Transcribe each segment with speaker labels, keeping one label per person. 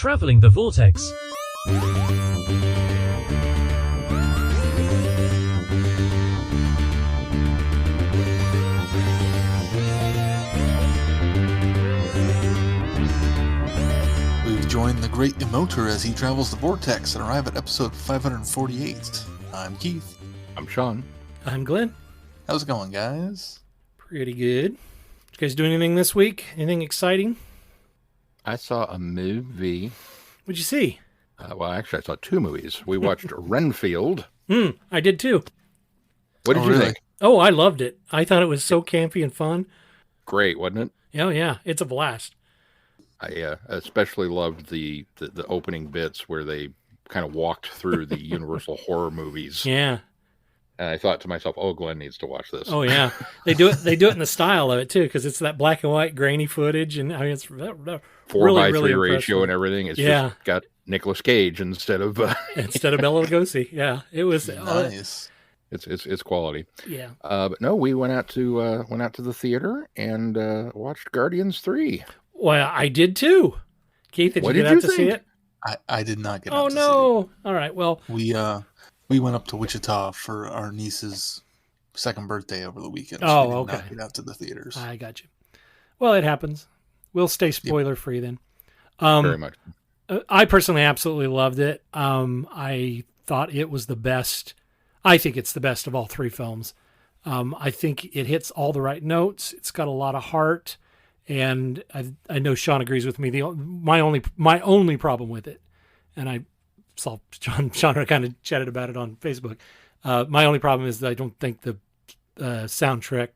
Speaker 1: Traveling the Vortex.
Speaker 2: We've joined the great emoter as he travels the vortex and arrive at episode 548. I'm Keith.
Speaker 3: I'm Sean.
Speaker 4: I'm Glenn.
Speaker 2: How's it going, guys?
Speaker 4: Pretty good. Did you guys do anything this week? Anything exciting?
Speaker 3: I saw a movie.
Speaker 4: What'd you see?
Speaker 3: Well, actually, I saw two movies. We watched Renfield.
Speaker 4: I did too.
Speaker 3: What did you
Speaker 2: really?
Speaker 3: think?
Speaker 4: Oh, I loved it. I thought it was so campy and fun.
Speaker 3: Great, wasn't it?
Speaker 4: Oh, yeah. It's a blast.
Speaker 3: I especially loved the opening bits where they kind of walked through the Universal horror movies.
Speaker 4: Yeah.
Speaker 3: And I thought to myself, oh, Glenn needs to watch this.
Speaker 4: Oh, yeah. They do it in the style of it, too, because it's that black and white grainy footage. And I mean, it's
Speaker 3: 4:3
Speaker 4: really
Speaker 3: ratio and everything. It's just got Nicolas Cage instead of Bela
Speaker 4: Lugosi. Yeah. It was
Speaker 2: Nice.
Speaker 3: It's quality.
Speaker 4: Yeah.
Speaker 3: But no, we went out to the theater and watched Guardians 3.
Speaker 4: Well, I did too. Keith, did you get out to see it?
Speaker 2: I did not get
Speaker 4: Oh,
Speaker 2: out to
Speaker 4: no. All right. Well,
Speaker 2: see it. We went up to Wichita for our niece's second birthday over the weekend.
Speaker 4: Oh,
Speaker 2: we did
Speaker 4: okay.
Speaker 2: not get out to the theaters.
Speaker 4: I got you. Well, it happens. We'll stay spoiler free then.
Speaker 3: Very much.
Speaker 4: I personally absolutely loved it. I thought it was the best. I think it's the best of all three films. I think it hits all the right notes. It's got a lot of heart, and I know Sean agrees with me. My only problem with it, and I saw Sean kind of chatted about it on Facebook. My only problem is that I don't think the soundtrack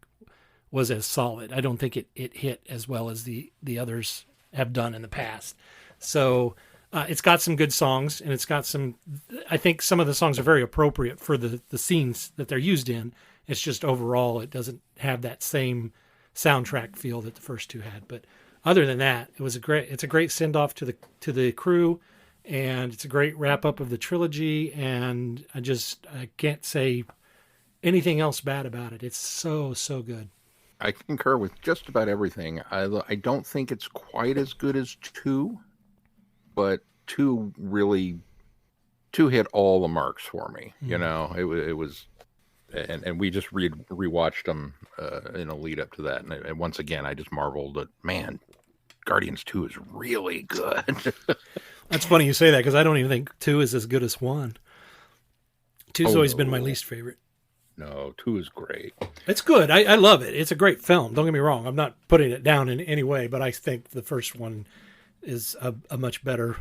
Speaker 4: was as solid. I don't think it hit as well as the others have done in the past. So it's got some good songs, and it's got some. I think some of the songs are very appropriate for the scenes that they're used in. It's just overall it doesn't have that same soundtrack feel that the first two had. But other than that, it's a great send off to the crew, and it's a great wrap up of the trilogy. And I can't say anything else bad about it. It's so good.
Speaker 3: I concur with just about everything. I don't think it's quite as good as 2, but 2 hit all the marks for me. Mm. You know, it was, and we just rewatched them in a lead up to that, and once again, I just marveled that, man, Guardians 2 is really good.
Speaker 4: That's funny you say that, because I don't even think 2 is as good as 1. 2's always been my least favorite.
Speaker 3: No, 2 is great.
Speaker 4: It's good. I love it. It's a great film. Don't get me wrong. I'm not putting it down in any way, but I think the first one is a much better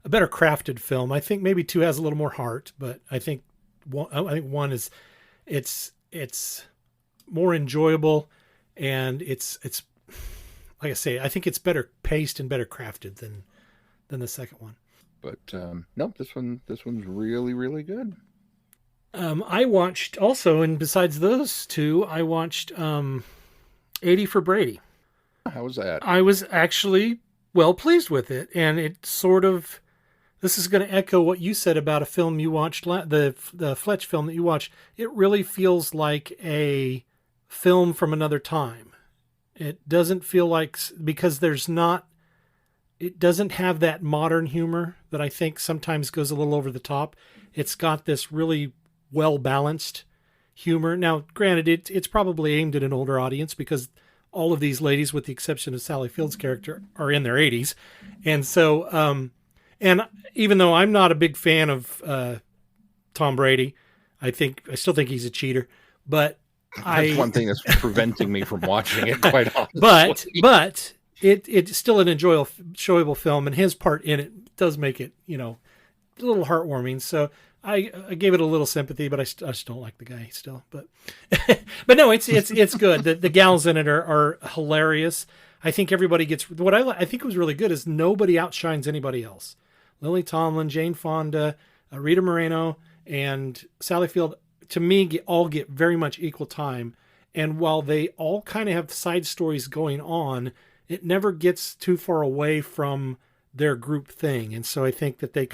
Speaker 4: crafted film. I think maybe 2 has a little more heart, but I think 1 is it's more enjoyable, and it's like I say, I think it's better paced and better crafted than the second one.
Speaker 3: But no, this one's really, really good.
Speaker 4: I watched also, and besides those two, I watched 80 for Brady.
Speaker 3: How was that?
Speaker 4: I was actually well pleased with it, and it sort of, this is going to echo what you said about a film you watched, the Fletch film that you watched. It really feels like a film from another time. It doesn't feel like, because it doesn't have that modern humor that I think sometimes goes a little over the top. It's got this really well-balanced humor. Now, granted, it's probably aimed at an older audience, because all of these ladies, with the exception of Sally Field's character, are in their 80s. And so, and even though I'm not a big fan of Tom Brady, I still think he's a cheater, but
Speaker 3: that's one thing that's preventing me from watching it, quite honestly.
Speaker 4: But it's still an enjoyable film, and his part in it does make it, a little heartwarming. So I gave it a little sympathy, but I just don't like the guy still. But but no, it's good. The gals in it are hilarious. I think everybody gets what I think was really good is nobody outshines anybody else. Lily Tomlin, Jane Fonda, Rita Moreno, and Sally Field, to me, all get very much equal time. And while they all kind of have side stories going on, it never gets too far away from their group thing. And so I think that they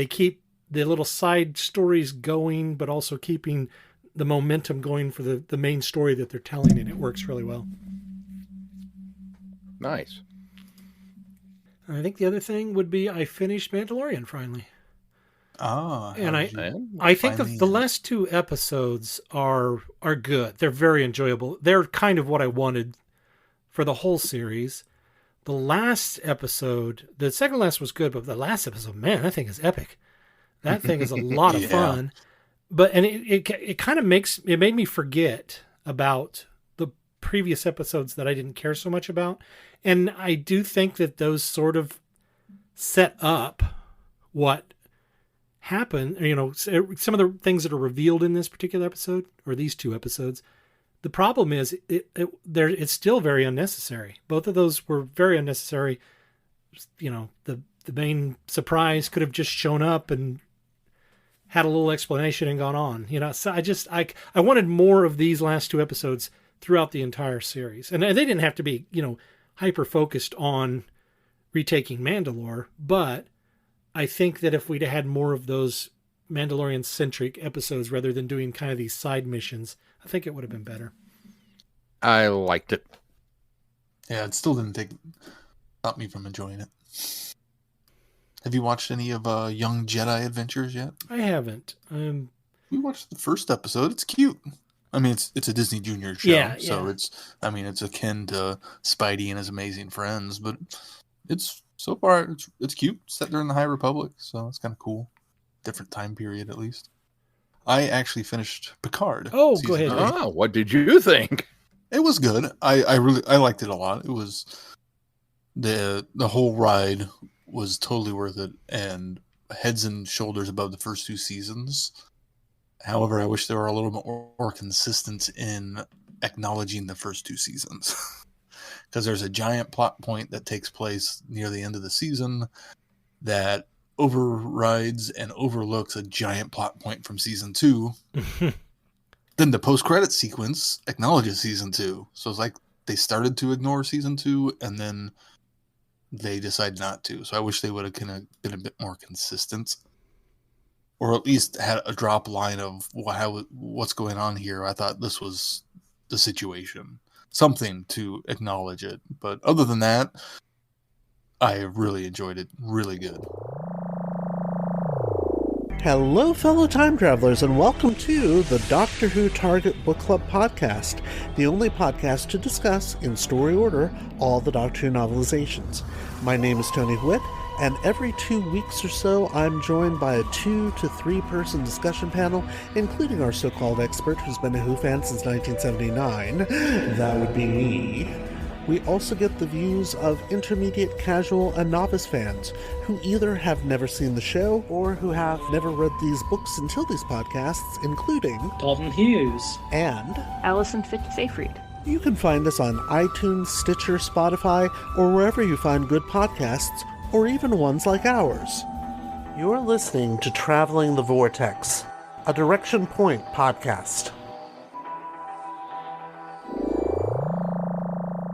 Speaker 4: keep the little side stories going, but also keeping the momentum going for the main story that they're telling, and it works really well.
Speaker 3: Nice.
Speaker 4: I think the other thing would be I finished Mandalorian finally. And I think the last 2 episodes are good. They're very enjoyable. They're kind of what I wanted for the whole series. The last episode, the second last was good, but the last episode, man, that thing is epic. That thing is a lot of fun. But it kind of made me forget about the previous episodes that I didn't care so much about. And I do think that those sort of set up what happened. You know, some of the things that are revealed in this particular episode or these 2 episodes. The problem is it's still very unnecessary. Both of those were very unnecessary. You know, the main surprise could have just shown up and had a little explanation and gone on. You know, so I wanted more of these last 2 episodes throughout the entire series. And they didn't have to be, you know, hyper focused on retaking Mandalore, but I think that if we'd had more of those Mandalorian centric episodes rather than doing kind of these side missions, I think it would have been better.
Speaker 3: I liked it.
Speaker 2: Yeah, it still didn't stop me from enjoying it. Have you watched any of Young Jedi Adventures yet?
Speaker 4: I haven't.
Speaker 2: We watched the first episode. It's cute. I mean, it's a Disney Junior show, so it's akin to Spidey and His Amazing Friends, but it's so far it's cute. Set during the High Republic, so it's kind of cool. Different time period, at least. I actually finished Picard.
Speaker 4: Oh, go ahead.
Speaker 3: Oh, what did you think?
Speaker 2: It was good. I liked it a lot. It was the whole ride was totally worth it, and heads and shoulders above the first 2 seasons. However, I wish they were a little bit more consistent in acknowledging the first 2 seasons. Because there's a giant plot point that takes place near the end of the season that overrides and overlooks a giant plot point from season 2. Then the post-credit sequence acknowledges season 2. So it's like they started to ignore season 2 and then they decided not to. So I wish they would have kind of been a bit more consistent. Or at least had a drop line of what's going on here. I thought this was the situation. Something to acknowledge it. But other than that, I really enjoyed it. Really good.
Speaker 1: Hello, fellow time travelers, and welcome to the Doctor Who Target Book Club podcast, the only podcast to discuss, in story order, all the Doctor Who novelizations. My name is Tony Whitt, and every 2 weeks or so, I'm joined by a 2 to 3 person discussion panel, including our so-called expert who's been a Who fan since 1979. That would be me. We also get the views of intermediate, casual, and novice fans who either have never seen the show or who have never read these books until these podcasts, including
Speaker 5: Dalton Hughes
Speaker 1: and
Speaker 6: Alison Fitz-Seyfried.
Speaker 1: You can find us on iTunes, Stitcher, Spotify, or wherever you find good podcasts, or even ones like ours. You're listening to Traveling the Vortex, a Direction Point podcast.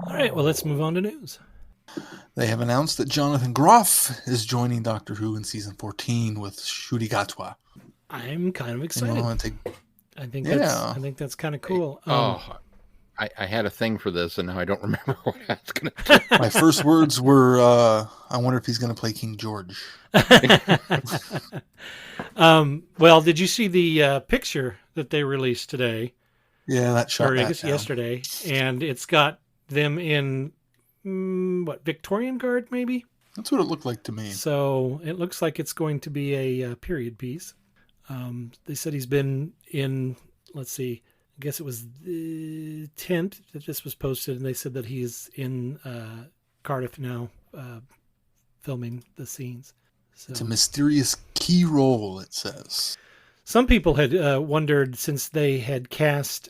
Speaker 4: All right, well, let's move on to news.
Speaker 2: They have announced that Jonathan Groff is joining Doctor Who in season 14 with Shuri Gatwa.
Speaker 4: I'm kind of excited. I think that's kind of cool.
Speaker 3: I had a thing for this, and now I don't remember what I was going to do.
Speaker 2: My first words were, I wonder if he's going to play King George.
Speaker 4: Well, did you see the picture that they released today?
Speaker 2: Yeah, that shot.
Speaker 4: Or I guess yesterday, and it's got them in Victorian Guard, maybe.
Speaker 2: That's what it looked like to me.
Speaker 4: So it looks like it's going to be a period piece. They said he's been in. Let's see. I guess it was the 10th that this was posted, and they said that he's in Cardiff now, filming the scenes. So,
Speaker 2: it's a mysterious key role, it says.
Speaker 4: Some people had wondered, since they had cast,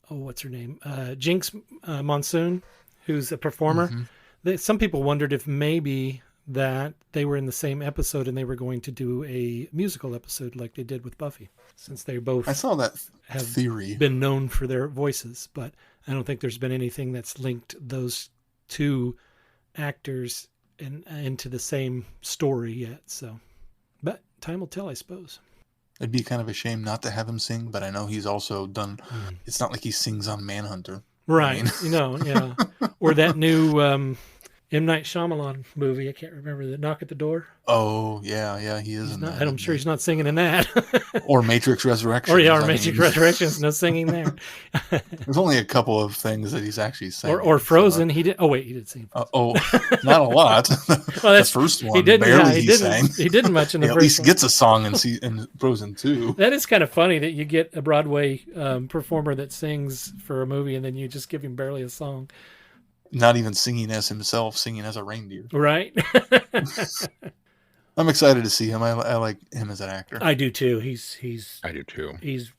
Speaker 4: what's her name? Jinx Monsoon, who's a performer. Mm-hmm. Some people wondered if maybe that they were in the same episode and they were going to do a musical episode like they did with Buffy, since they both
Speaker 2: I saw that theory.
Speaker 4: Been known for their voices, but I don't think there's been anything that's linked those two actors into the same story yet. So, but time will tell, I suppose.
Speaker 2: It'd be kind of a shame not to have him sing, but I know he's also done. It's not like he sings on Manhunter,
Speaker 4: right? Yeah, or that new M. Night Shyamalan movie. I can't remember the Knock at the Door.
Speaker 2: Oh, yeah, he is
Speaker 4: He's
Speaker 2: in
Speaker 4: not,
Speaker 2: that.
Speaker 4: I'm sure he's not singing in that.
Speaker 2: Or Matrix Resurrections.
Speaker 4: Or Matrix Resurrections. No singing there.
Speaker 2: There's only a couple of things that he's actually singing.
Speaker 4: Or Frozen. He did. Oh wait, he did sing.
Speaker 2: Not a lot.
Speaker 4: Well,
Speaker 2: the first one,
Speaker 4: he didn't.
Speaker 2: barely
Speaker 4: He
Speaker 2: sang.
Speaker 4: didn't. He didn't much in the
Speaker 2: He
Speaker 4: first
Speaker 2: at least
Speaker 4: one.
Speaker 2: gets a song in Frozen 2.
Speaker 4: That is kind of funny that you get a Broadway performer that sings for a movie and then you just give him barely a song.
Speaker 2: Not even singing as himself, singing as a reindeer.
Speaker 4: Right.
Speaker 2: I'm excited to see him. I like him as an actor.
Speaker 4: I do too.
Speaker 3: I do too.
Speaker 4: He's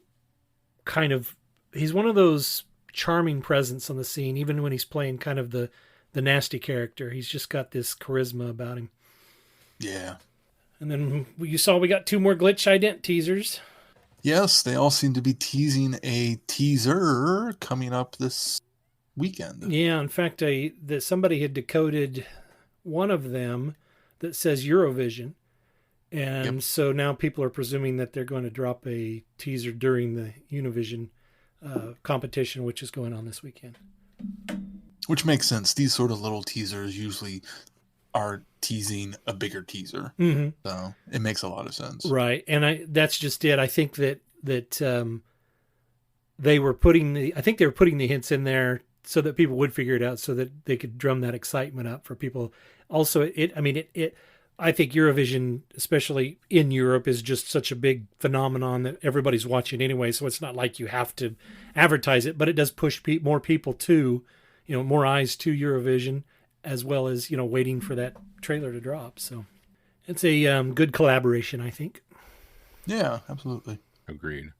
Speaker 4: one of those charming presence on the scene, even when he's playing kind of the nasty character. He's just got this charisma about him.
Speaker 2: Yeah.
Speaker 4: And then you saw we got 2 more Glitch Ident teasers.
Speaker 2: Yes, they all seem to be teasing a teaser coming up this weekend.
Speaker 4: Yeah, in fact, that somebody had decoded one of them that says Eurovision. And so now people are presuming that they're going to drop a teaser during the Univision competition, which is going on this weekend.
Speaker 2: Which makes sense. These sort of little teasers usually are teasing a bigger teaser.
Speaker 4: Mm-hmm.
Speaker 2: So it makes a lot of sense.
Speaker 4: Right. And that's just it. I think that they were putting the hints in there so that people would figure it out, so that they could drum that excitement up for people. Also, I think Eurovision, especially in Europe, is just such a big phenomenon that everybody's watching anyway. So it's not like you have to advertise it, but it does push more people to, more eyes to Eurovision, as well as, waiting for that trailer to drop. So it's a good collaboration, I think.
Speaker 2: Yeah, absolutely.
Speaker 3: Agreed.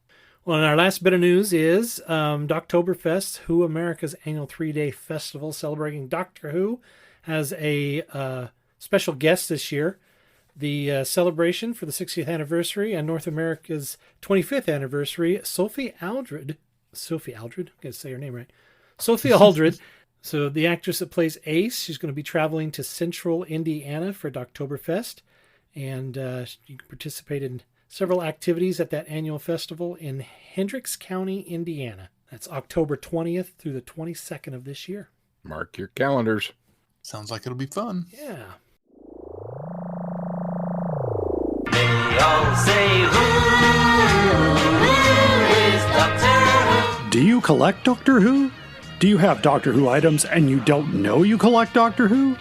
Speaker 4: Well, and our last bit of news is Doctoberfest, Who America's annual 3-day festival celebrating Doctor Who, has a special guest this year. The celebration for the 60th anniversary and North America's 25th anniversary, Sophie Aldred. Sophie Aldred? I gotta say her name right. Sophie Aldred. So the actress that plays Ace, she's going to be traveling to Central Indiana for Doctoberfest. And you can participate in several activities at that annual festival in Hendricks County, Indiana. That's October 20th through the 22nd of this year.
Speaker 3: Mark your calendars.
Speaker 2: Sounds like it'll be fun.
Speaker 4: Yeah.
Speaker 5: They all say, who is Doctor Who?
Speaker 6: Do you collect Doctor Who? Do you have Doctor Who items and you don't know you collect Doctor Who?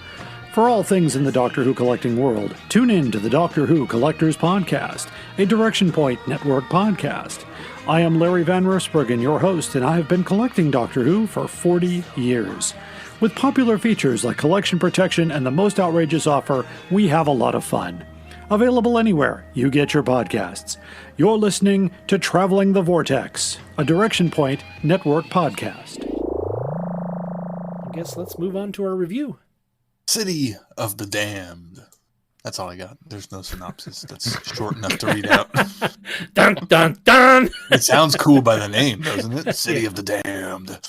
Speaker 6: For all things in the Doctor Who collecting world, tune in to the Doctor Who Collectors Podcast, a Direction Point Network podcast. I am Larry Van Rosbergen, your host, and I have been collecting Doctor Who for 40 years. With popular features like collection protection and the most outrageous offer, we have a lot of fun. Available anywhere you get your podcasts. You're listening to Traveling the Vortex, a Direction Point Network podcast.
Speaker 4: I guess let's move on to our review.
Speaker 2: City of the Damned. That's all I got. There's no synopsis that's short enough to read out.
Speaker 4: Dun, dun, dun!
Speaker 2: It sounds cool by the name, doesn't it? City of the Damned.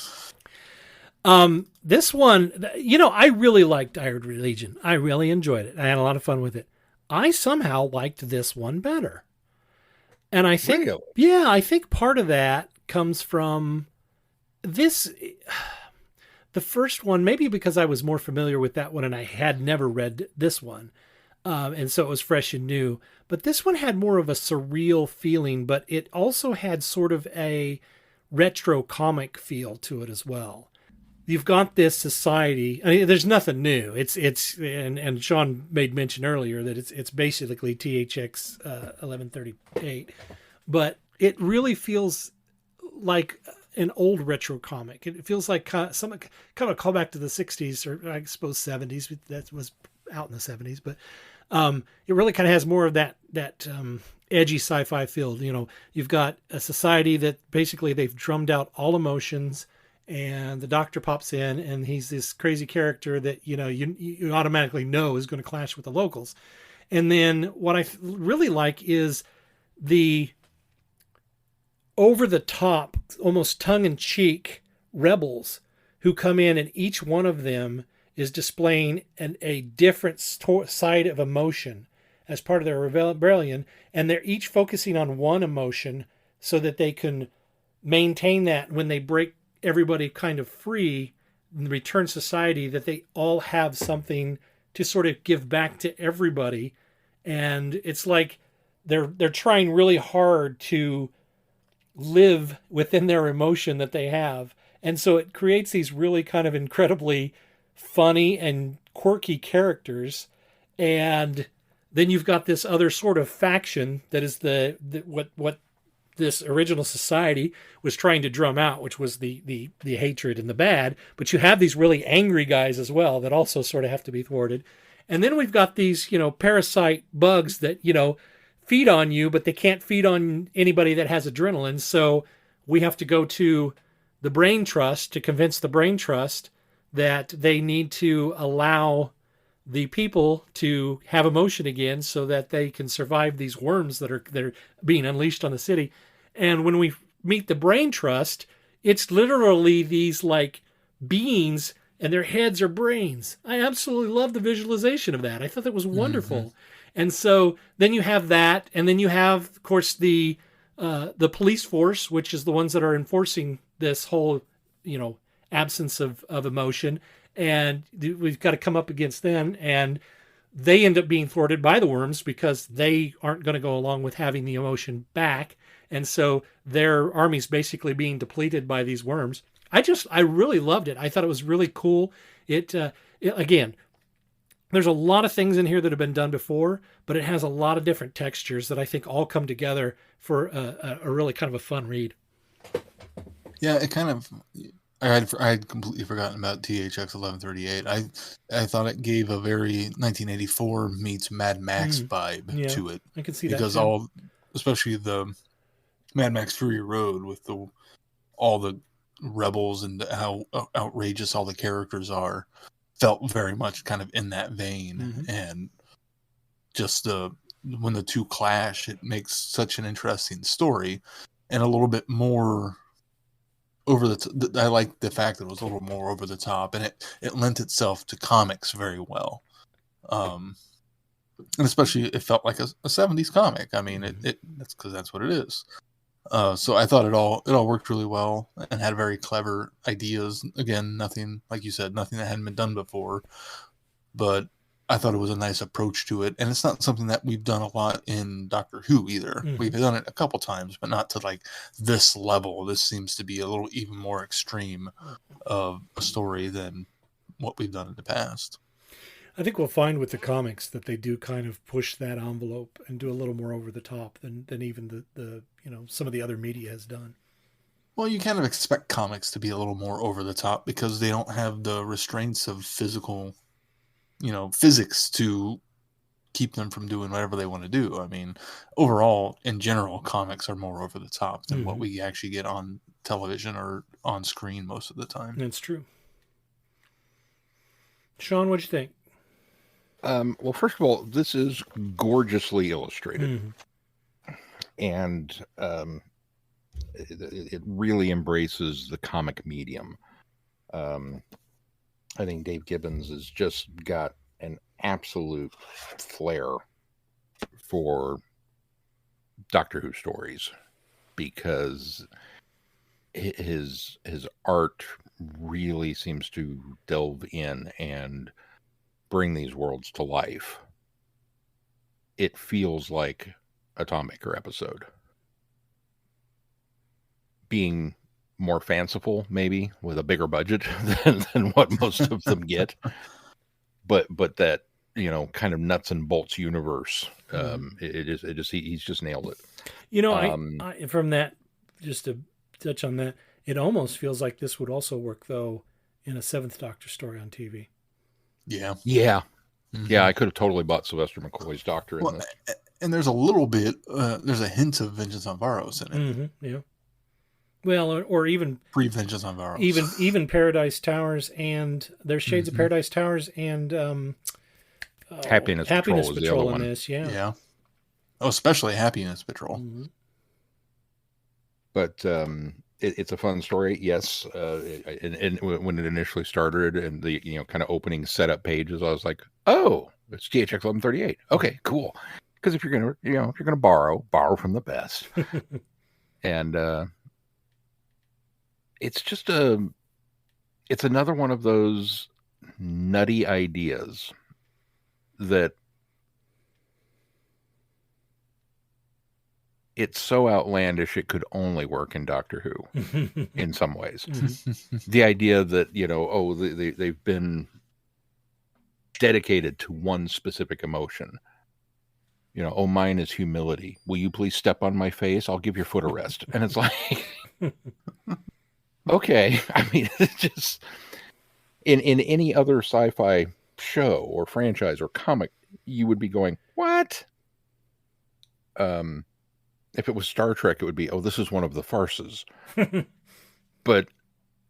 Speaker 4: This one, I really liked Iron Legion. I really enjoyed it. I had a lot of fun with it. I somehow liked this one better. And I think,
Speaker 3: Really?
Speaker 4: I think part of that comes from this, the first one, maybe because I was more familiar with that one and I had never read this one. And so it was fresh and new. But this one had more of a surreal feeling, but it also had sort of a retro comic feel to it as well. You've got this society. I mean, there's nothing new. And Sean made mention earlier that it's basically THX 1138, but it really feels like an old retro comic. It feels like kind of a callback to the 60s, or I suppose 70s. That was out in the 70s, but it really kind of has more of that edgy sci-fi feel. You've got a society that basically they've drummed out all emotions. And the Doctor pops in, and he's this crazy character that you automatically know is going to clash with the locals. And then what I really like is the over-the-top, almost tongue-in-cheek rebels who come in, and each one of them is displaying a different side of emotion as part of their rebellion, and they're each focusing on one emotion so that they can maintain that when they break everybody kind of free, Return Society, that they all have something to sort of give back to everybody. And it's like they're trying really hard to live within their emotion that they have. And so it creates these really kind of incredibly funny and quirky characters. And then you've got this other sort of faction that is what this original society was trying to drum out, which was the hatred and the bad. But you have these really angry guys as well that also sort of have to be thwarted. And then we've got these, parasite bugs that, feed on you, but they can't feed on anybody that has adrenaline. So we have to go to the Brain Trust to convince the Brain Trust that they need to allow the people to have emotion again so that they can survive these worms that are being unleashed on the city. And when we meet the Brain Trust, it's literally these like beings and their heads are brains. I absolutely love the visualization of that. I thought that was wonderful. Mm-hmm. And so then you have that, and then you have, of course, the police force, which is the ones that are enforcing this whole, absence of emotion. And we've got to come up against them, and they end up being thwarted by the worms because they aren't going to go along with having the emotion back. And so their army's basically being depleted by these worms. I really loved it. I thought it was really cool. It again, there's a lot of things in here that have been done before, but it has a lot of different textures that I think all come together for a really kind of a fun read.
Speaker 2: Yeah, it kind of. I had completely forgotten about THX 1138. I thought it gave a very 1984 meets Mad Max vibe to it.
Speaker 4: I can see
Speaker 2: because
Speaker 4: that
Speaker 2: especially the Mad Max Fury Road with all the rebels and how outrageous all the characters are, felt very much kind of in that vein. And just when the two clash, it makes such an interesting story and a little bit more over the I like the fact that it was a little more over the top, and it lent itself to comics very well. And especially it felt like a 70s comic. I mean, that's because that's what it is. So I thought it all worked really well and had very clever ideas. Again, nothing, like you said, nothing that hadn't been done before, but I thought it was a nice approach to it. And it's not something that we've done a lot in Doctor Who either. We've done it a couple times, but not to like this level. This seems to be a little even more extreme of a story than what we've done in the past.
Speaker 4: I think we'll find with the comics that they do kind of push that envelope and do a little more over the top than even the some of the other media has done.
Speaker 2: Well, you kind of expect comics to be a little more over the top because they don't have the restraints of physics to keep them from doing whatever they want to do. I mean, overall, in general, comics are more over the top than what we actually get on television or on screen most of the time.
Speaker 4: That's true. Sean, what'd you think?
Speaker 3: Well, first of all, this is gorgeously illustrated. And it really embraces the comic medium. I think Dave Gibbons has just got an absolute flair for Doctor Who stories because his art really seems to delve in and bring these worlds to life. It feels like a Tom Baker episode. Being more fanciful, maybe, with a bigger budget than what most of them get. But that, kind of nuts and bolts universe. He's just nailed it.
Speaker 4: I from that, just to touch on that, it almost feels like this would also work, though, in a Seventh Doctor story on TV.
Speaker 2: Yeah.
Speaker 3: Yeah. Yeah, I could have totally bought Sylvester McCoy's Doctor in this.
Speaker 2: And there's a little bit, there's a hint of Vengeance on Varos in it.
Speaker 4: Yeah. Well, or even
Speaker 2: pre-Vengeance on Varos.
Speaker 4: Even Paradise Towers, and there's shades of Paradise Towers and
Speaker 3: Happiness Patrol is the other one.
Speaker 4: This, yeah.
Speaker 2: Oh, especially Happiness Patrol.
Speaker 3: But it's a fun story, yes. And when it initially started, and the kind of opening setup pages, I was like, oh, it's THX 1138. Okay, cool. Because if you're gonna borrow from the best. And it's just it's another one of those nutty ideas that it's so outlandish it could only work in Doctor Who in some ways. The idea that, they've been dedicated to one specific emotion. Mine is humility. Will you please step on my face? I'll give your foot a rest. And it's like, okay. I mean, it's just in any other sci-fi show or franchise or comic, you would be going, what? If it was Star Trek, it would be, this is one of the farces. But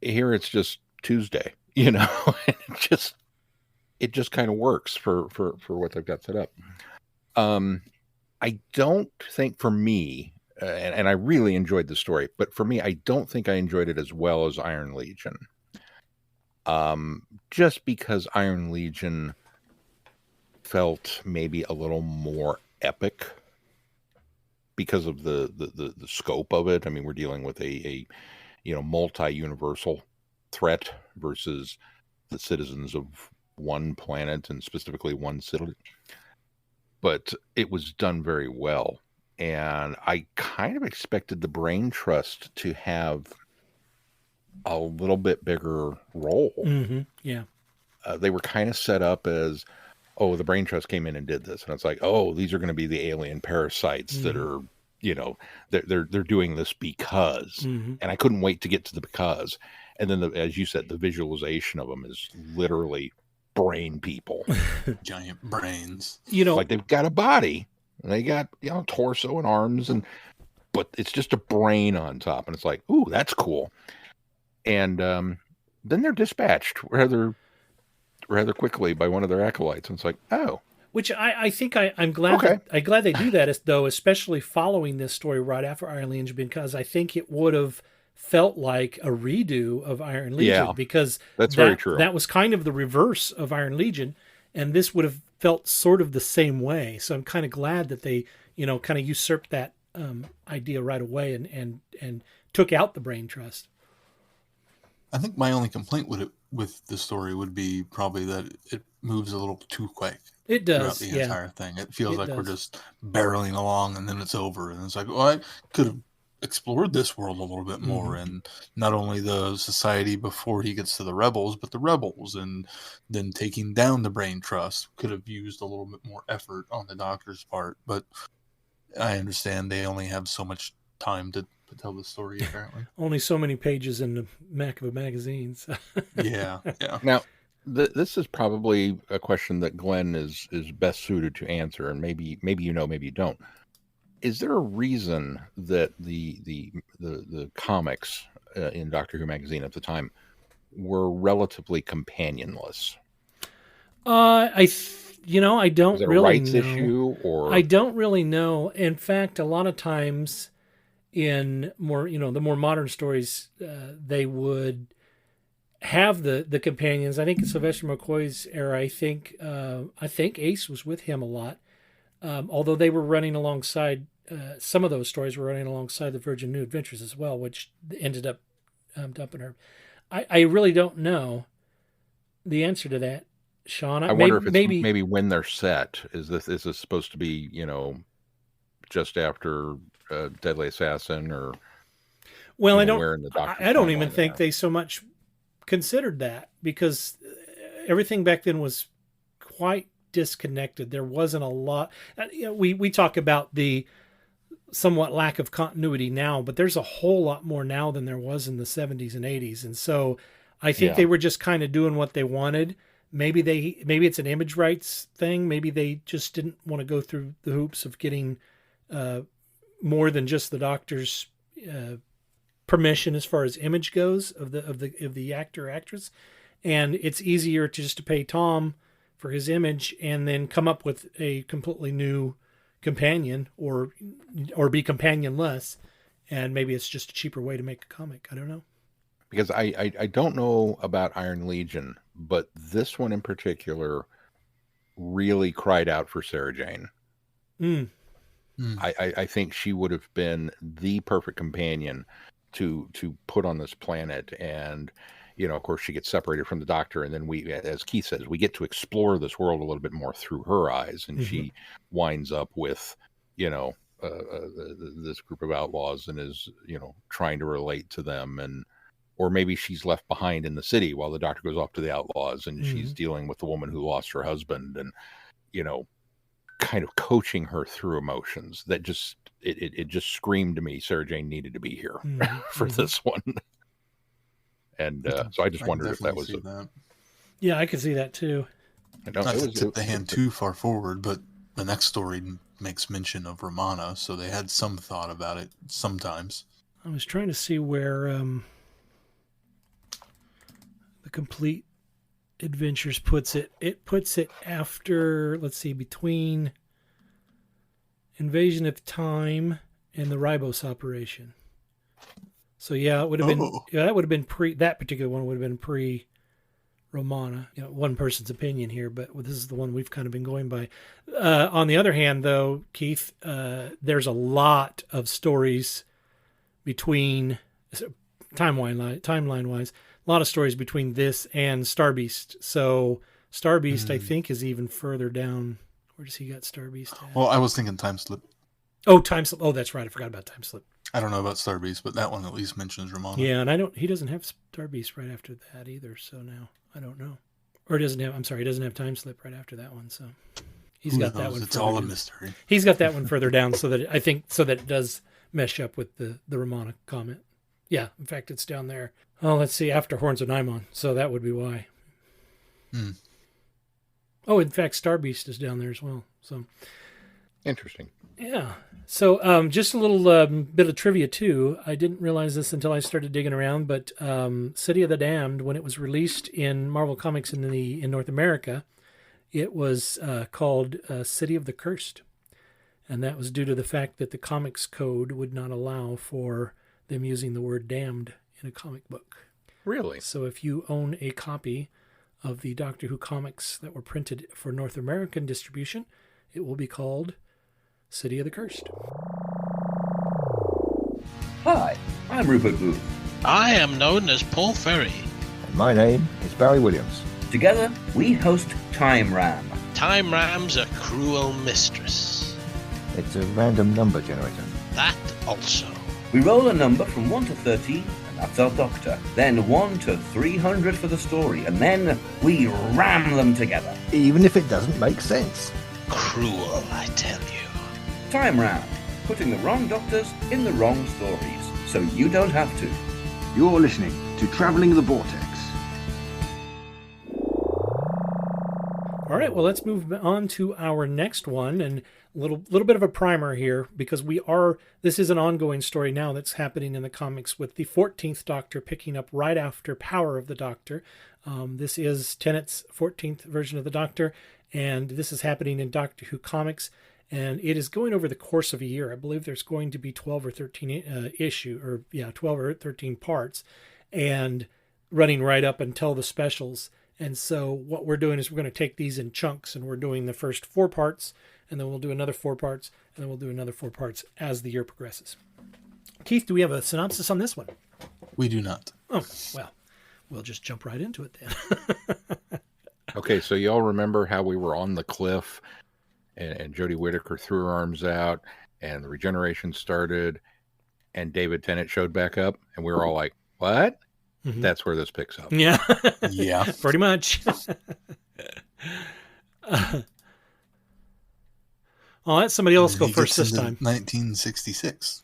Speaker 3: here it's just Tuesday, and it just kind of works for what they've got set up. I don't think for me, and I really enjoyed the story, but for me, I don't think I enjoyed it as well as Iron Legion. Just because Iron Legion felt maybe a little more epic because of the scope of it. I mean, we're dealing with a multi-universal threat versus the citizens of one planet and specifically one city. But it was done very well. And I kind of expected the Brain Trust to have a little bit bigger role.
Speaker 4: Mm-hmm. Yeah.
Speaker 3: They were kind of set up as, the Brain Trust came in and did this. And it's like, these are going to be the alien parasites that are, they're doing this because. And I couldn't wait to get to the because. And then, as you said, the visualization of them is literally brain people.
Speaker 2: Giant brains.
Speaker 3: Like they've got a body. And they got, torso and arms, but it's just a brain on top. And it's like, ooh, that's cool. And then they're dispatched rather quickly by one of their acolytes. And it's like, oh.
Speaker 4: Which I think I'm glad I'm glad they do that, though, especially following this story right after Iron Legion, because I think it would have felt like a redo of Iron Legion, because
Speaker 3: that's very true.
Speaker 4: That was kind of the reverse of Iron Legion, and this would have felt sort of the same way. So I'm kind of glad that they, kind of usurped that idea right away and took out the Brain Trust.
Speaker 2: I think my only complaint with the story would be probably that it moves a little too quick.
Speaker 4: It does,
Speaker 2: throughout the entire thing. It feels like we're just barreling along and then it's over. And it's like, I could have explored this world a little bit more, and not only the society before he gets to the rebels, but the rebels, and then taking down the Brain Trust could have used a little bit more effort on the Doctor's part. But I understand they only have so much time to tell the story, apparently.
Speaker 4: Only so many pages in the back of a magazine. So.
Speaker 2: Yeah.
Speaker 3: Now, this is probably a question that Glenn is best suited to answer, and maybe maybe you don't. Is there a reason that the comics in Doctor Who magazine at the time were relatively companionless?
Speaker 4: I don't really
Speaker 3: rights
Speaker 4: know.
Speaker 3: Issue, or
Speaker 4: I don't really know. In fact, a lot of times in more, the more modern stories, they would have the companions. I think in Sylvester McCoy's era, I think Ace was with him a lot. Although they were running alongside, some of those stories were running alongside the Virgin New Adventures as well, which ended up dumping her. I really don't know the answer to that, Sean.
Speaker 3: I wonder if it's maybe when they're set. Is this supposed to be, just after Deadly Assassin, or?
Speaker 4: Well, I don't even think they so much considered that, because everything back then was quite disconnected. There wasn't a lot. We talk about the somewhat lack of continuity now, but there's a whole lot more now than there was in the 70s and 80s. And so I think they were just kind of doing what they wanted. Maybe it's an image rights thing. Maybe they just didn't want to go through the hoops of getting more than just the Doctor's permission as far as image goes of the actor or actress. And it's easier to pay Tom for his image and then come up with a completely new companion or be companionless. And maybe it's just a cheaper way to make a comic. I don't know.
Speaker 3: Because I don't know about Iron Legion, but this one in particular really cried out for Sarah Jane. I think she would have been the perfect companion to put on this planet. And of course, she gets separated from the Doctor, and then we, as Keith says, we get to explore this world a little bit more through her eyes, and she winds up with, this group of outlaws and is, trying to relate to them, or maybe she's left behind in the city while the Doctor goes off to the outlaws, and she's dealing with the woman who lost her husband, and, kind of coaching her through emotions that just, it just screamed to me, Sarah Jane needed to be here for this one. And so I just wondered if that was
Speaker 2: that.
Speaker 4: Yeah, I could see that too.
Speaker 2: Not to tip the hand too far forward, but the next story makes mention of Romana, so they had some thought about it sometimes.
Speaker 4: I was trying to see where the Complete Adventures puts it. It puts it after, let's see, between Invasion of Time and the Ribos operation. So yeah, it would have been, that would have been that particular one would have been pre Romana. One person's opinion here, but this is the one we've kind of been going by. On the other hand, though, Keith, there's a lot of stories between, timeline-wise, a lot of stories between this and Starbeast. So Starbeast, I think, is even further down. Where does he got Starbeast at?
Speaker 2: Well, I was thinking Time Slip.
Speaker 4: Oh, Time Slip. Oh, that's right. I forgot about Time Slip.
Speaker 2: I don't know about Starbeast, but that one at least mentions Romana.
Speaker 4: Yeah, and he doesn't have Starbeast right after that either, so now I don't know. Or he doesn't have Time Slip right after that one, so he's got that one.
Speaker 2: It's all a mystery.
Speaker 4: He's got that one further down so that it does mesh up with the Romana comment. Yeah, in fact, it's down there. Oh, let's see, after Horns of Nimon, so that would be why. Oh, in fact, Starbeast is down there as well. So
Speaker 3: interesting.
Speaker 4: Yeah. So just a little bit of trivia, too. I didn't realize this until I started digging around, but City of the Damned, when it was released in Marvel Comics in North America, it was called City of the Cursed. And that was due to the fact that the comics code would not allow for them using the word damned in a comic book.
Speaker 3: Really?
Speaker 4: So if you own a copy of the Doctor Who comics that were printed for North American distribution, it will be called City of the Cursed.
Speaker 7: Hi, I'm Rupert Booth.
Speaker 8: I am known as Paul Ferry.
Speaker 9: And my name is Barry Williams.
Speaker 7: Together, we host Time Ram.
Speaker 8: Time Ram's a cruel mistress.
Speaker 9: It's a random number generator.
Speaker 8: That also.
Speaker 7: We roll a number from 1 to 13, and that's our Doctor. Then 1 to 300 for the story, and then we ram them together.
Speaker 9: Even if it doesn't make sense.
Speaker 8: Cruel, I tell you.
Speaker 7: Time Ram, putting the wrong Doctors in the wrong stories, so you don't have to.
Speaker 10: You're listening to Traveling the Vortex.
Speaker 4: All right, well, let's move on to our next one, and a little bit of a primer here, because this is an ongoing story now that's happening in the comics with the 14th Doctor picking up right after Power of the Doctor. This is Tennant's 14th version of the Doctor, and this is happening in Doctor Who comics, and it is going over the course of a year. I believe there's going to be 12 or 13 12 or 13 parts, and running right up until the specials. And so what we're doing is we're going to take these in chunks, and we're doing the first 4 parts, and then we'll do another 4 parts, and then we'll do another 4 parts as the year progresses. Keith, do we have a synopsis on this one?
Speaker 2: We do not.
Speaker 4: Oh, well, we'll just jump right into it then.
Speaker 3: Okay, so y'all remember how we were on the cliff and Jodie Whittaker threw her arms out and the regeneration started and David Tennant showed back up and we were all like, what? Mm-hmm. That's where this picks up.
Speaker 4: Yeah.
Speaker 2: Yeah.
Speaker 4: Pretty much. I'll let somebody else go first this time.
Speaker 2: 1966.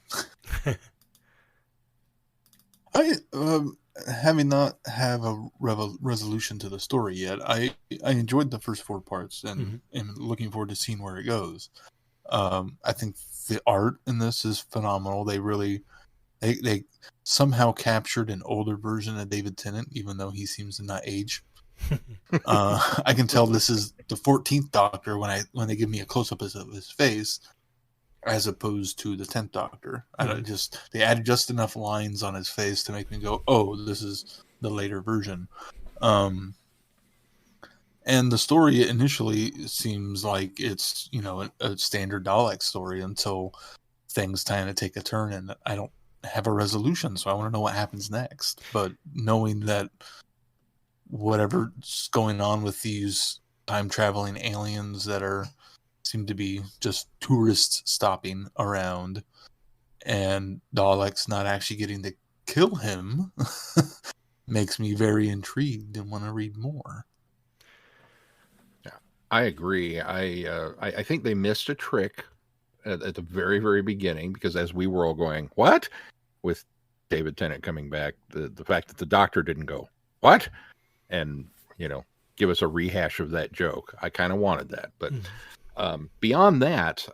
Speaker 2: I having not have a resolution to the story yet. I enjoyed the first 4 parts and am looking forward to seeing where it goes. I think the art in this is phenomenal. They somehow captured an older version of David Tennant, even though he seems to not age. I can tell this is the 14th Doctor when they give me a close-up of his face, as opposed to the 10th Doctor. They added just enough lines on his face to make me go, oh, this is the later version. And the story initially seems like it's, a standard Dalek story until things kind of take a turn, and I don't have a resolution, so I want to know what happens next. But knowing that whatever's going on with these time traveling aliens that seem to be just tourists stopping around, and Daleks not actually getting to kill him, makes me very intrigued and want to read more.
Speaker 3: Yeah, I agree. I think they missed a trick at the very, very beginning, because as we were all going, what? With David Tennant coming back, the fact that the Doctor didn't go, what? And, give us a rehash of that joke. I kind of wanted that. But beyond that,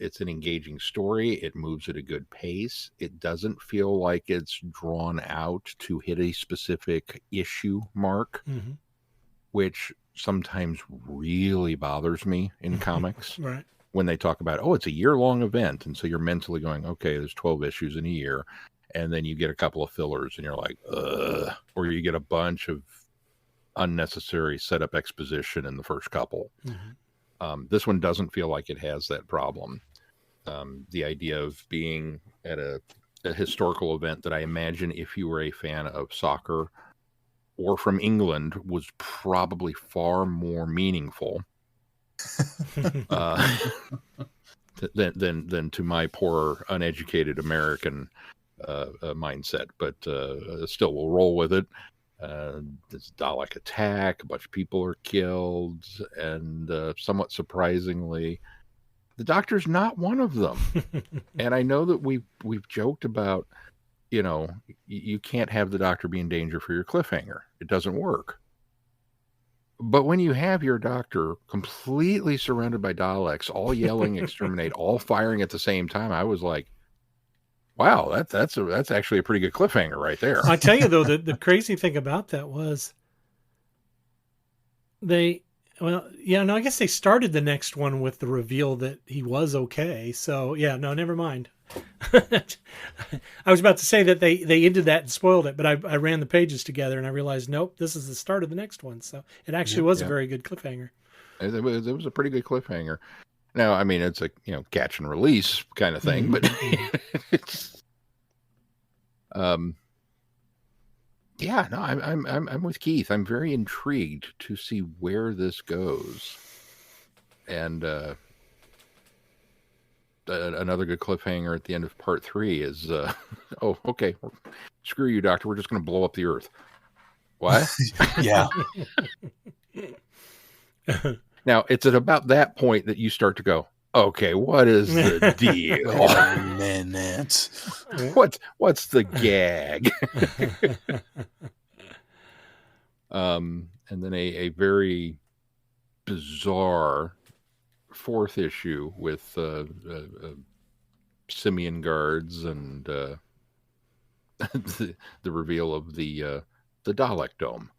Speaker 3: it's an engaging story. It moves at a good pace. It doesn't feel like it's drawn out to hit a specific issue mark, which sometimes really bothers me in comics.
Speaker 4: Right.
Speaker 3: When they talk about, it's a year-long event. And so you're mentally going, okay, there's 12 issues in a year. And then you get a couple of fillers and you're like, ugh. Or you get a bunch of unnecessary setup exposition in the first couple. This one doesn't feel like it has that problem. The idea of being at a historical event that I imagine, if you were a fan of soccer or from England, was probably far more meaningful than to my poor uneducated American mindset. But still, we'll roll with it. This Dalek attack, a bunch of people are killed, and somewhat surprisingly, the Doctor's not one of them. And I know that we've joked about, you can't have the Doctor be in danger for your cliffhanger. It doesn't work. But when you have your Doctor completely surrounded by Daleks, all yelling exterminate, all firing at the same time, I was like, wow, that's actually a pretty good cliffhanger right there.
Speaker 4: I tell you though, the crazy thing about that was I guess they started the next one with the reveal that he was okay. So yeah, no, never mind. I was about to say that they ended that and spoiled it, but I ran the pages together and I realized, nope, this is the start of the next one. So it actually was a very good cliffhanger.
Speaker 3: It was a pretty good cliffhanger. Now, I mean, it's a catch and release kind of thing, but it's I'm with Keith. I'm very intrigued to see where this goes, and another good cliffhanger at the end of part 3 is, okay, screw you, Doctor. We're just going to blow up the Earth. What?
Speaker 2: Yeah.
Speaker 3: Now, it's at about that point that you start to go, okay, what is the deal?
Speaker 2: A minute.
Speaker 3: What's the gag? And then a very bizarre 4th issue with simian guards and the reveal of the Dalek Dome.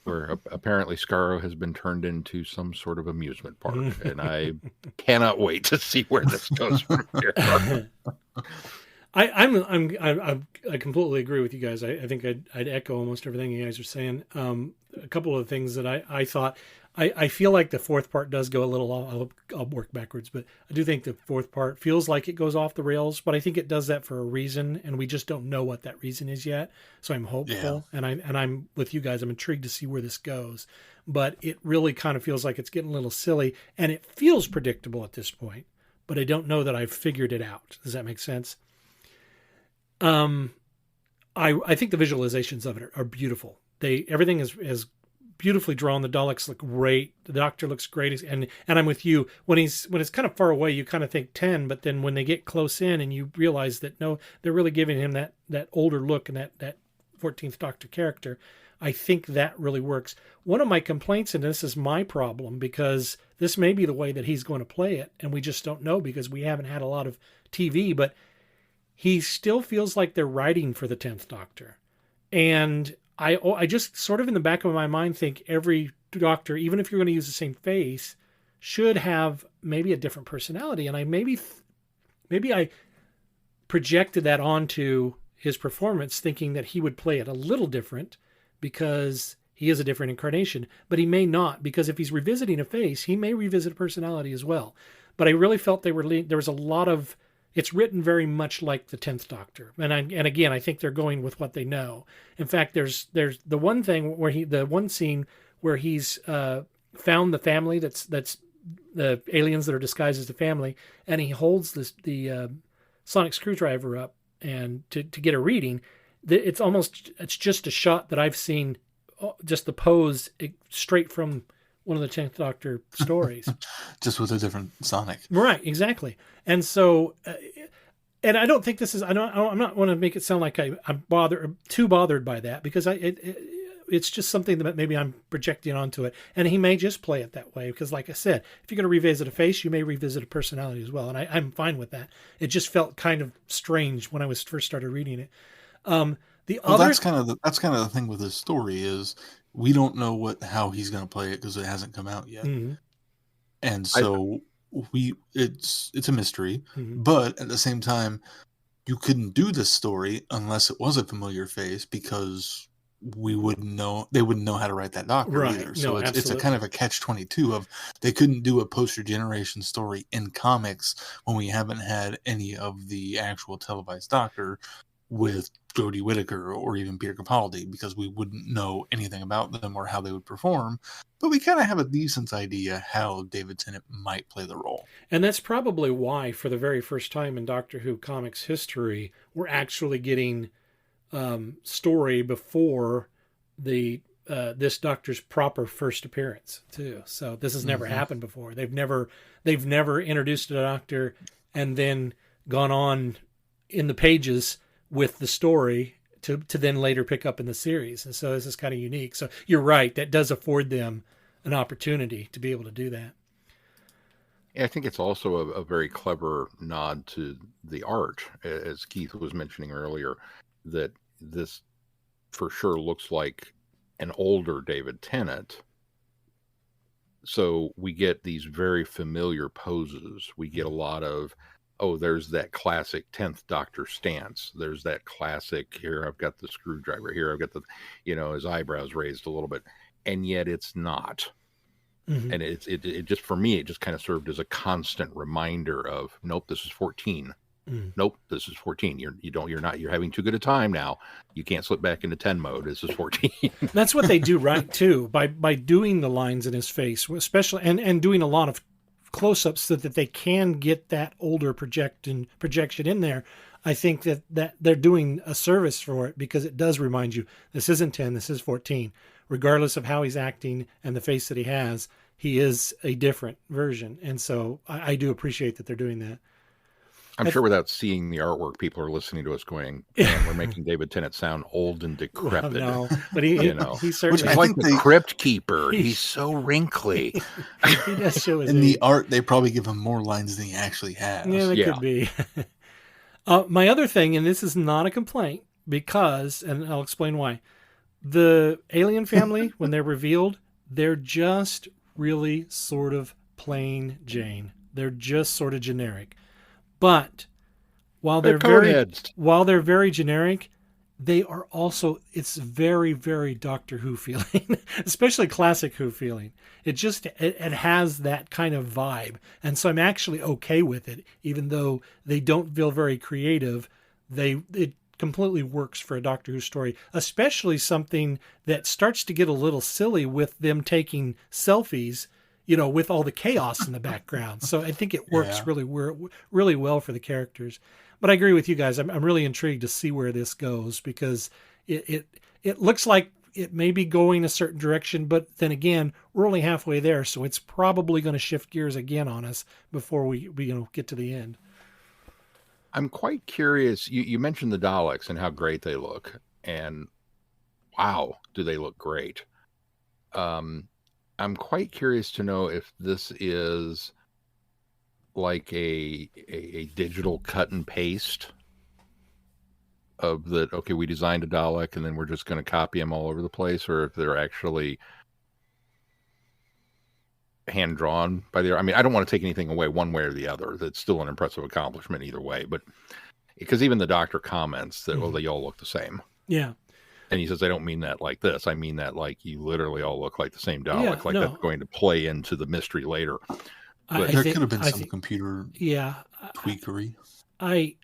Speaker 3: Where apparently Skaro has been turned into some sort of amusement park, and I cannot wait to see where this goes from here.
Speaker 4: I completely agree with you guys. I think I'd echo almost everything you guys are saying. A couple of things that I thought. I feel like the 4th part does go a little. I'll work backwards, but I do think the 4th part feels like it goes off the rails. But I think it does that for a reason, and we just don't know what that reason is yet. So I'm hopeful, and I'm with you guys. I'm intrigued to see where this goes. But it really kind of feels like it's getting a little silly, and it feels predictable at this point. But I don't know that I've figured it out. Does that make sense? I think the visualizations of it are beautiful. Everything is beautifully drawn. The Daleks look great. The Doctor looks great. And I'm with you. When it's kind of far away, you kind of think 10, but then when they get close in and you realize that no, they're really giving him that older look and that 14th Doctor character, I think that really works. One of my complaints, and this is my problem, because this may be the way that he's going to play it, and we just don't know because we haven't had a lot of TV, but he still feels like they're writing for the 10th Doctor. And I just sort of in the back of my mind think every Doctor, even if you're going to use the same face, should have maybe a different personality. And I maybe I projected that onto his performance, thinking that he would play it a little different because he is a different incarnation. But he may not, because if he's revisiting a face, he may revisit a personality as well. But I really felt there was a lot of, it's written very much like the 10th Doctor. And again, I think they're going with what they know. In fact, there's the one thing where the one scene where he's found the family that's the aliens that are disguised as the family, and he holds the sonic screwdriver up and to get a reading. It's just a shot that I've seen, just the pose straight from one of the 10th Doctor stories.
Speaker 2: Just with a different sonic.
Speaker 4: Right, exactly. And so, and I don't think this is, I'm not want to make it sound like I'm too bothered by that, because it's just something that maybe I'm projecting onto it. And he may just play it that way, because like I said, if you're going to revisit a face, you may revisit a personality as well. And I'm fine with that. It just felt kind of strange when I first started reading it. That's kind of the thing with this story is we don't know how he's going to play it because it hasn't come out yet. Mm-hmm.
Speaker 2: And so it's a mystery,
Speaker 4: mm-hmm.
Speaker 2: but at the same time, you couldn't do this story unless it was a familiar face, because they wouldn't know how to write that Doctor either. So it's a kind of a catch-22 of they couldn't do a poster generation story in comics when we haven't had any of the actual televised Doctor with Jodie Whittaker or even Peter Capaldi, because we wouldn't know anything about them or how they would perform. But we kind of have a decent idea how David Tennant might play the role.
Speaker 4: And that's probably why, for the very first time in Doctor Who comics history, we're actually getting story before this Doctor's proper first appearance too. So this has never happened before. They've never introduced a Doctor and then gone on in the pages with the story to then later pick up in the series. And so this is kind of unique. So you're right. That does afford them an opportunity to be able to do that.
Speaker 3: Yeah, I think it's also a very clever nod to the art, as Keith was mentioning earlier, that this for sure looks like an older David Tennant. So we get these very familiar poses. We get a lot of, there's that classic 10th Doctor stance. There's that classic, here I've got the screwdriver, here I've got his eyebrows raised a little bit, and yet it's not. Mm-hmm. And it just, for me, it just kind of served as a constant reminder of, nope, this is 14. Nope, this is 14. You're having too good a time now. You can't slip back into 10 mode. This is 14.
Speaker 4: That's what they do right too, by doing the lines in his face, especially and doing a lot of close-ups so that they can get that older projection in there. I think that they're doing a service for it, because it does remind you this isn't 10, this is 14. Regardless of how he's acting and the face that he has, he is a different version. And so I do appreciate that they're doing that.
Speaker 3: I'm sure without seeing the artwork, people are listening to us going, man, we're making David Tennant sound old and decrepit.
Speaker 4: Well, no, but he certainly...
Speaker 3: He's like the crypt keeper. He's so wrinkly.
Speaker 4: He does show his
Speaker 2: In
Speaker 4: age.
Speaker 2: the art, they probably give him more lines than he actually has.
Speaker 4: Yeah, that could be. My other thing, and this is not a complaint, because, and I'll explain why, the alien family, when they're revealed, they're just really sort of plain Jane. They're just sort of generic. But while they're very generic, they are also, it's very, very Doctor Who feeling, especially classic Who feeling. It has that kind of vibe. And so I'm actually okay with it, even though they don't feel very creative. It completely works for a Doctor Who story, especially something that starts to get a little silly with them taking selfies, with all the chaos in the background. So I think it works really well for the characters. But I agree with you guys. I'm really intrigued to see where this goes, because it looks like it may be going a certain direction, but then again, we're only halfway there. So it's probably going to shift gears again on us before we get to the end.
Speaker 3: I'm quite curious. You mentioned the Daleks and how great they look, and wow, do they look great. I'm quite curious to know if this is like a digital cut and paste of that. Okay, we designed a Dalek and then we're just going to copy them all over the place, or if they're actually hand drawn by I mean, I don't want to take anything away one way or the other. That's still an impressive accomplishment either way. But because even the Doctor comments that, well, they all look the same.
Speaker 4: Yeah.
Speaker 3: And he says, I don't mean that like this. I mean that like you literally all look like the same Dalek. That's going to play into the mystery later.
Speaker 2: But there could have been some computer tweakery.
Speaker 4: I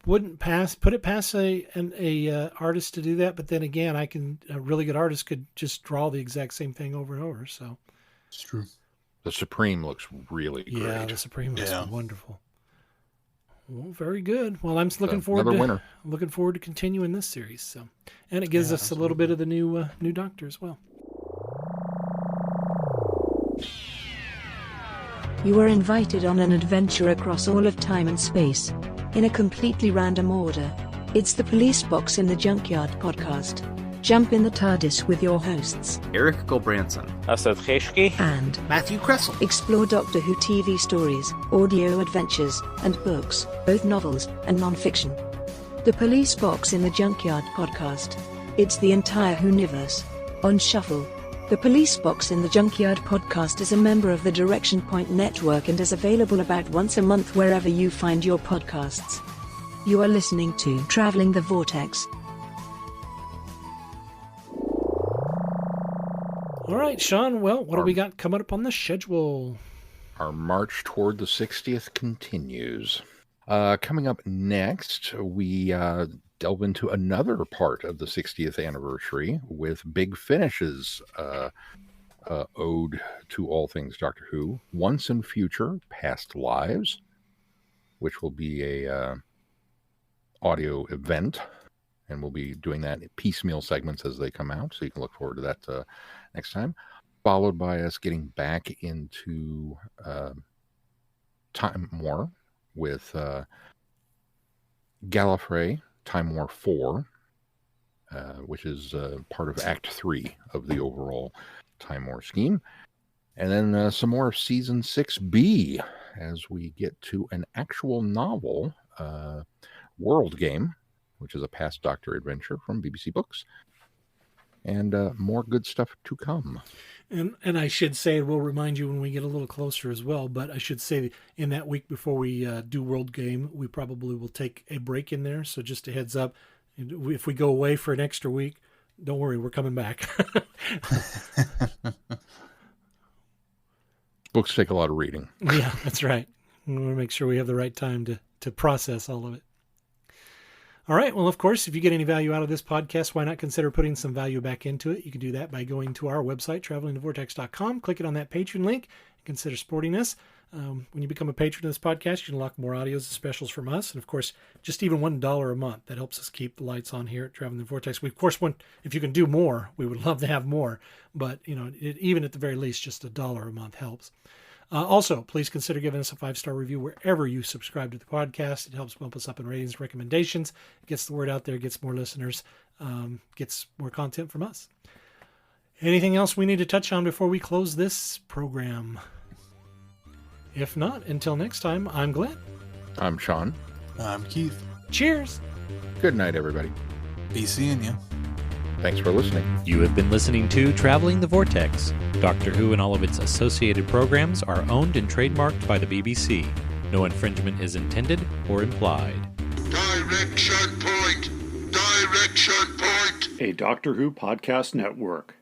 Speaker 4: wouldn't put it past a artist to do that, but then again, a really good artist could just draw the exact same thing over and over. So
Speaker 2: It's true.
Speaker 3: The Supreme looks really great.
Speaker 4: yeah, the Supreme looks
Speaker 2: Yeah.
Speaker 4: wonderful. Well, very good. Well, I'm looking forward
Speaker 3: another
Speaker 4: to
Speaker 3: winner.
Speaker 4: looking forward to continuing this series. So, and it gives us a little bit of the new Doctor as well.
Speaker 11: You are invited on an adventure across all of time and space. In a completely random order. It's the Police Box in the Junkyard podcast. Jump in the TARDIS with your hosts,
Speaker 12: Eric Gulbranson,
Speaker 13: Asad Kheshki,
Speaker 11: and
Speaker 12: Matthew Kressel.
Speaker 11: Explore Doctor Who TV stories, audio adventures, and books, both novels and non-fiction. The Police Box in the Junkyard podcast. It's the entire Whoniverse. On shuffle. The Police Box in the Junkyard podcast is a member of the Direction Point Network and is available about once a month wherever you find your podcasts. You are listening to Traveling the Vortex.
Speaker 4: All right, Sean. Well, what do we got coming up on the schedule?
Speaker 3: Our march toward the 60th continues. Coming up next, we delve into another part of the 60th anniversary with Big Finish's ode to all things Doctor Who, Once and Future, Past Lives, which will be a audio event, and we'll be doing that in piecemeal segments as they come out, so you can look forward to that next time, followed by us getting back into Time War with Gallifrey, Time War 4, which is part of Act 3 of the overall Time War scheme. And then some more of Season 6B as we get to an actual novel, World Game, which is a past Doctor adventure from BBC Books. And more good stuff to come.
Speaker 4: And I should say, we'll remind you when we get a little closer as well, but I should say in that week before we do World Game, we probably will take a break in there. So just a heads up, if we go away for an extra week, don't worry, we're coming back.
Speaker 3: Books take a lot of reading.
Speaker 4: Yeah, that's right. We want to make sure we have the right time to process all of it. All right. Well, of course, if you get any value out of this podcast, why not consider putting some value back into it? You can do that by going to our website, travelingthevortex.com, click it on that Patreon link, and consider supporting us. When you become a patron of this podcast, you can unlock more audios and specials from us. And, of course, just even $1 a month. That helps us keep the lights on here at Traveling the Vortex. We, of course, want, if you can do more, we would love to have more. But, even at the very least, just $1 a month helps. Also, please consider giving us a 5-star review wherever you subscribe to the podcast. It helps bump us up in ratings and recommendations. It gets the word out there, gets more listeners, gets more content from us. Anything else we need to touch on before we close this program? If not, until next time, I'm Glenn.
Speaker 3: I'm Sean.
Speaker 2: I'm Keith.
Speaker 4: Cheers.
Speaker 3: Good night, everybody.
Speaker 2: Be seeing you.
Speaker 3: Thanks for listening.
Speaker 14: You have been listening to Traveling the Vortex. Doctor Who and all of its associated programs are owned and trademarked by the BBC. No infringement is intended or implied.
Speaker 15: Direction point! Direction point!
Speaker 6: A Doctor Who podcast network.